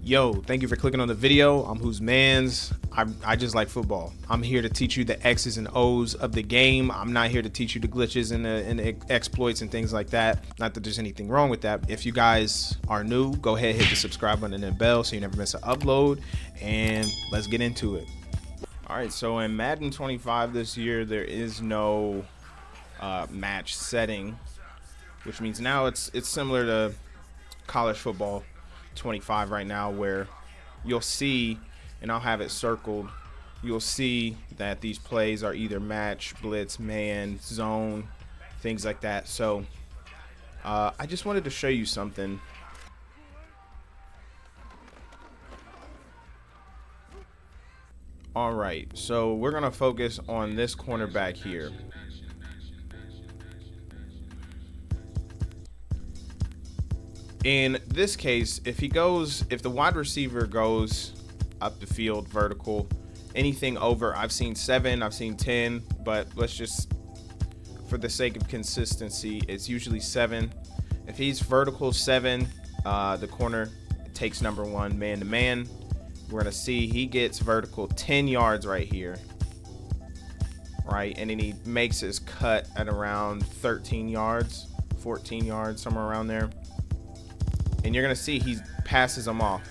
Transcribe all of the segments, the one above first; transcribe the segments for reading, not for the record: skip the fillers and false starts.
Yo, thank you for clicking on the video. I'm Who's Mans. I just like football. I'm here to teach you the X's and O's of the game. I'm not here to teach you the glitches and the exploits and things like that. Not that there's anything wrong with that. If you guys are new, go ahead, hit the subscribe button and the bell so you never miss an upload. And let's get into it. All right, so in Madden 25 this year, there is no match setting, which means now it's similar to college football 25 right now, where you'll see, and I'll have it circled, you'll see that these plays are either match, blitz, man, zone, things like that. So I just wanted to show you something. All right, so we're gonna focus on this cornerback here. In this case, if the wide receiver goes up the field vertical, anything over, I've seen 7, I've seen 10, but let's just, for the sake of consistency, it's usually 7. If he's vertical 7, the corner takes number 1 man to man. We're gonna see he gets vertical 10 yards right here, right? And then he makes his cut at around 13 yards, 14 yards, somewhere around there. And you're gonna see he passes them off.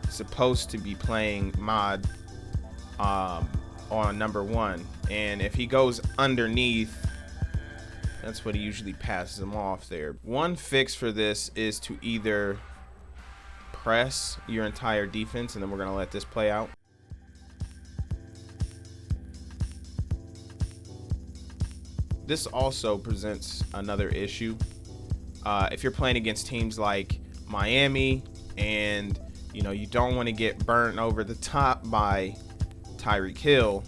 Supposed to be playing mod on number 1, and if he goes underneath, that's what he usually passes them off there. One fix for this is to either press your entire defense, and then we're gonna let this play out. This also presents another issue. If you're playing against teams like Miami and you don't want to get burnt over the top by Tyreek Hill,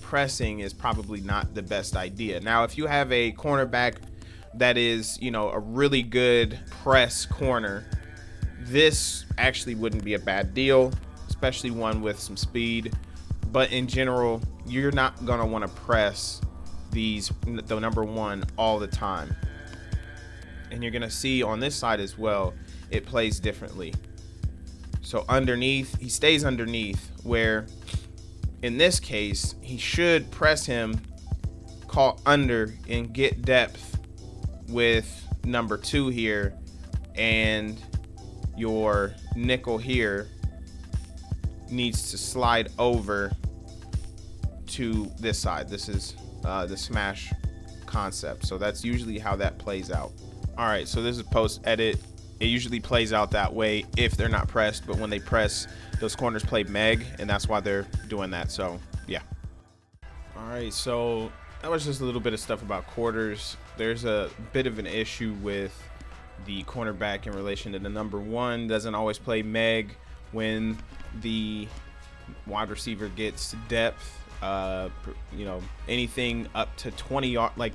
pressing is probably not the best idea. Now, if you have a cornerback that is, a really good press corner, this actually wouldn't be a bad deal, especially one with some speed. But in general, you're not going to want to press the number 1 all the time. And you're gonna see on this side as well, it plays differently. So underneath, he stays underneath, where in this case he should press him, call under, and get depth with number 2 here, and your nickel here needs to slide over to this side. This is the smash concept. So that's usually how that plays out. All right, so this is post edit. It usually plays out that way if they're not pressed, but when they press, those corners play meg, and that's why they're doing that. So yeah. All right, so that was just a little bit of stuff about quarters. There's a bit of an issue with the cornerback in relation to the number 1. Doesn't always play meg when the wide receiver gets depth. Anything up to 20 yards, like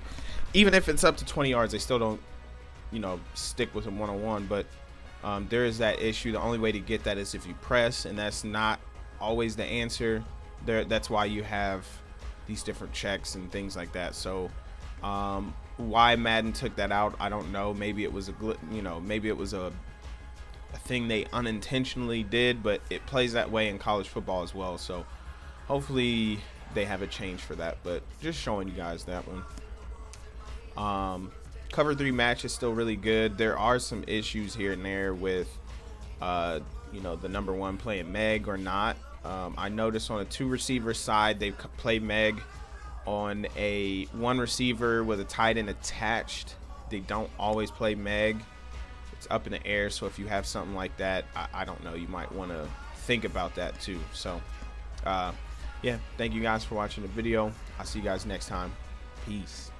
even if it's up to 20 yards, they still don't stick with them one-on-one. But there is that issue. The only way to get that is if you press, and that's not always the answer there. That's why you have these different checks and things like that. So why Madden took that out, I don't know. Maybe it was maybe it was a thing they unintentionally did, but it plays that way in college football as well. So hopefully they have a change for that, but just showing you guys that one. Cover 3 match is still really good. There are some issues here and there with the number 1 playing meg or not. I noticed on a 2 receiver side they play meg. On a 1 receiver with a tight end attached, they don't always play meg. It's up in the air, so if you have something like that, I don't know, you might want to think about that too. So yeah, thank you guys for watching the video. I'll see you guys next time. Peace.